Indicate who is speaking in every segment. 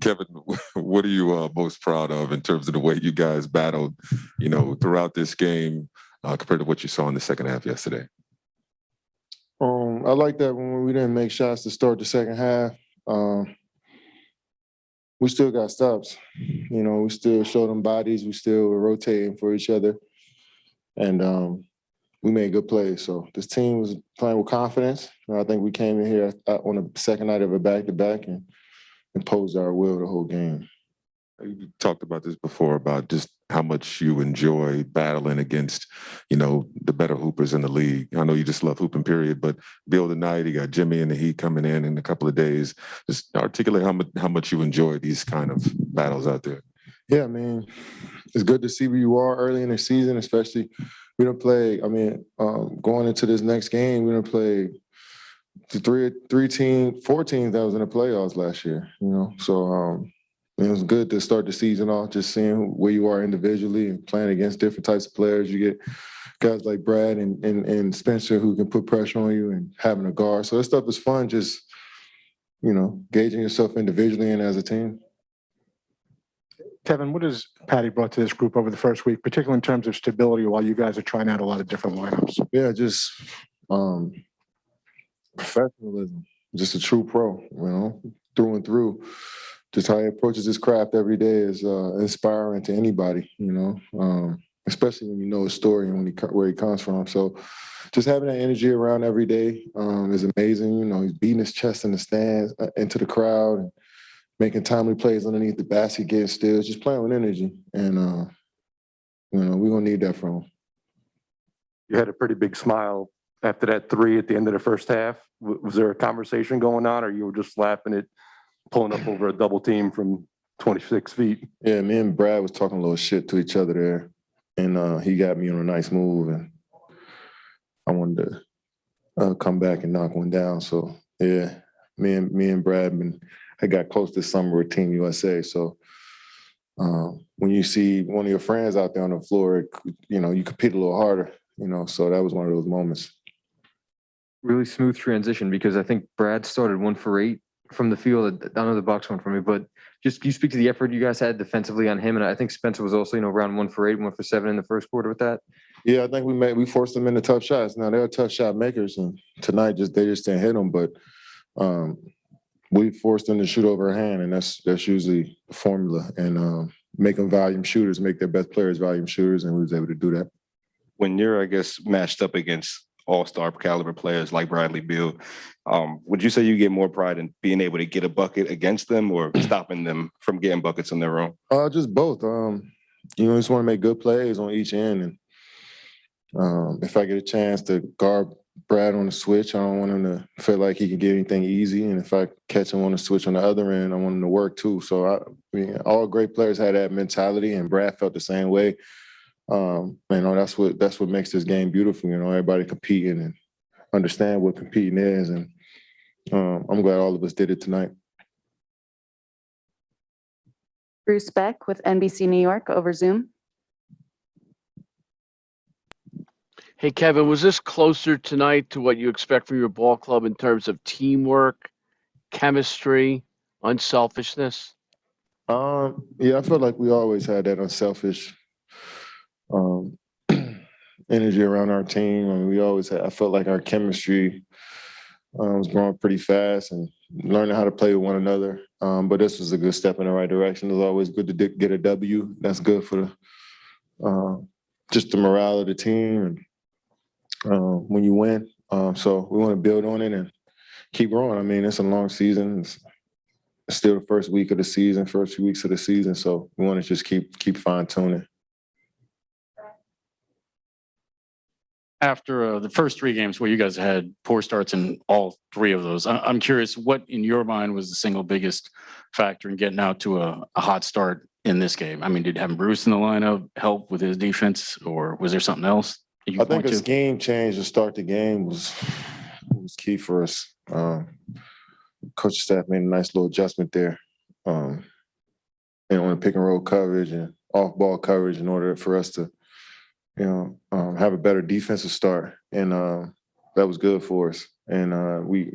Speaker 1: Kevin, what are you most proud of in terms of the way you guys battled, throughout this game compared to what you saw in the second half yesterday?
Speaker 2: I like that when we didn't make shots to start the second half. We still got stops. We still showed them bodies. We still were rotating for each other. And we made good plays. So this team was playing with confidence. I think we came in here on the second night of a back-to-back and imposed our will the whole game.
Speaker 1: You talked about this before, about just how much you enjoy battling against, the better hoopers in the league. I know you just love hooping, period, but Beal tonight, you got Jimmy and the Heat coming in a couple of days. Just articulate how much you enjoy these kind of battles out there.
Speaker 2: Yeah, it's good to see where you are early in the season, especially we don't play. Going into this next game, we don't play four teams that was in the playoffs last year. So it was good to start the season off just seeing where you are individually and playing against different types of players. You get guys like Brad and Spencer who can put pressure on you and having a guard. So that stuff is fun. Just gauging yourself individually and as a team.
Speaker 3: Kevin, what has Patty brought to this group over the first week, particularly in terms of stability while you guys are trying out a lot of different lineups?
Speaker 2: Yeah, just professionalism, just a true pro, through and through. Just how he approaches his craft every day is inspiring to anybody, especially when you know his story and where he comes from. So just having that energy around every day is amazing. He's beating his chest in the stands, into the crowd, and making timely plays underneath the basket, getting steals, just playing with energy. And, we're going to need that from him.
Speaker 4: You had a pretty big smile after that three at the end of the first half. Was there a conversation going on, or you were just laughing at pulling up over a double team from 26 feet?
Speaker 2: Yeah, me and Brad was talking a little shit to each other there. And he got me on a nice move, and I wanted to come back and knock one down. So, yeah, me and Brad I got close this summer with Team USA. So when you see one of your friends out there on the floor, you compete a little harder, so that was one of those moments.
Speaker 5: Really smooth transition, because I think Brad started 1 for 8 from the field. I know the box one for me, but just can you speak to the effort you guys had defensively on him? And I think Spencer was also, around 1 for 8, 1 for 7 in the first quarter with that.
Speaker 2: Yeah, I think we forced them into tough shots. Now they're tough shot makers, and tonight they just didn't hit them. But we forced them to shoot over a hand, and that's usually the formula. And make them volume shooters, make their best players volume shooters, and we was able to do that.
Speaker 6: When you're, I guess, matched up against all-star caliber players like Bradley Beal, would you say you get more pride in being able to get a bucket against them or stopping them from getting buckets on their own?
Speaker 2: Just both. Just want to make good plays on each end. And if I get a chance to guard Brad on the switch, I don't want him to feel like he can get anything easy. And if I catch him on the switch on the other end, I want him to work too. So, all great players had that mentality, and Brad felt the same way. That's what makes this game beautiful. Everybody competing and understand what competing is, and I'm glad all of us did it tonight.
Speaker 7: Bruce Beck with NBC New York over Zoom.
Speaker 8: Hey, Kevin, was this closer tonight to what you expect from your ball club in terms of teamwork, chemistry, unselfishness?
Speaker 2: Yeah, I feel like we always had that unselfish energy around our team. I felt like our chemistry was growing pretty fast and learning how to play with one another. But this was a good step in the right direction. It was always good to get a W. That's good for just the morale of the team and when you win. So we want to build on it and keep growing. It's a long season. It's still the first week of the season, first few weeks of the season. So we want to just keep fine-tuning.
Speaker 9: After the first 3 games where you guys had poor starts in all 3 of those, I'm curious what in your mind was the single biggest factor in getting out to a hot start in this game? Did having Bruce in the lineup help with his defense, or was there something else?
Speaker 2: I think a scheme change to start the game was key for us. Coach staff made a nice little adjustment there, on the pick and roll coverage and off ball coverage in order for us to have a better defensive start, and that was good for us. And we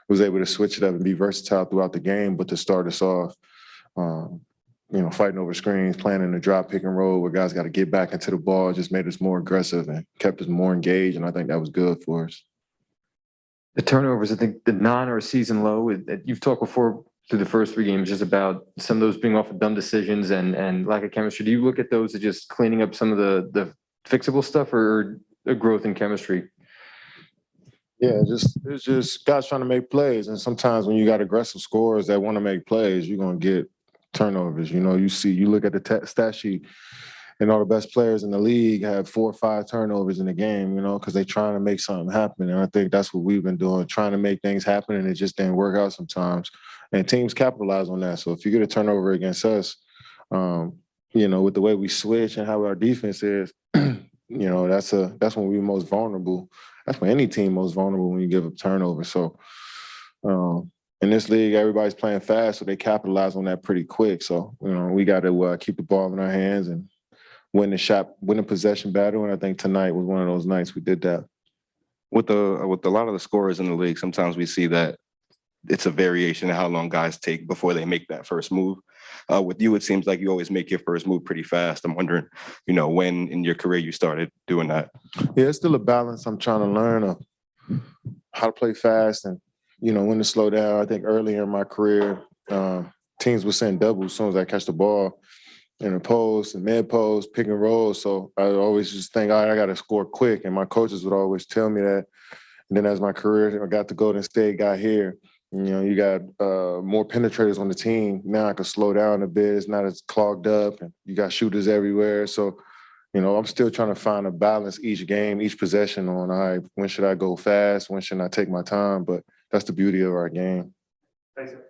Speaker 2: was able to switch it up and be versatile throughout the game. But to start us off, fighting over screens, playing in the drop, pick and roll where guys got to get back into the ball. It just made us more aggressive and kept us more engaged, and I think that was good for us.
Speaker 5: The turnovers, I think the 9 are a season low. You've talked before through the first 3 games just about some of those being off of dumb decisions and lack of chemistry. Do you look at those as just cleaning up some of the fixable stuff or a growth in chemistry?
Speaker 2: Yeah, it's just guys trying to make plays, and sometimes when you got aggressive scorers that want to make plays, you're gonna get turnovers. You look at the stat sheet, and all the best players in the league have 4 or 5 turnovers in the game. Because they're trying to make something happen, and I think that's what we've been doing, trying to make things happen, and it just didn't work out sometimes. And teams capitalize on that. So if you get a turnover against us, with the way we switch and how our defense is, that's when we're most vulnerable. That's when any team most vulnerable when you give up turnover. So in this league, everybody's playing fast, so they capitalize on that pretty quick. So we got to keep the ball in our hands and win the possession battle. And I think tonight was one of those nights we did that.
Speaker 6: With a lot of the scorers in the league, sometimes we see that it's a variation of how long guys take before they make that first move. With you, it seems like you always make your first move pretty fast. I'm wondering, when in your career you started doing that?
Speaker 2: Yeah, it's still a balance. I'm trying to learn how to play fast and, when to slow down. I think earlier in my career, teams would send doubles as soon as I catch the ball in the post and mid post, pick and roll. So I always just think, all right, I got to score quick. And my coaches would always tell me that. And then as my career, I got to Golden State, got here. You got more penetrators on the team. Now I can slow down a bit. It's not as clogged up, and you got shooters everywhere. So, I'm still trying to find a balance each game, each possession on, all right, when should I go fast? When should I take my time? But that's the beauty of our game. Thanks, sir.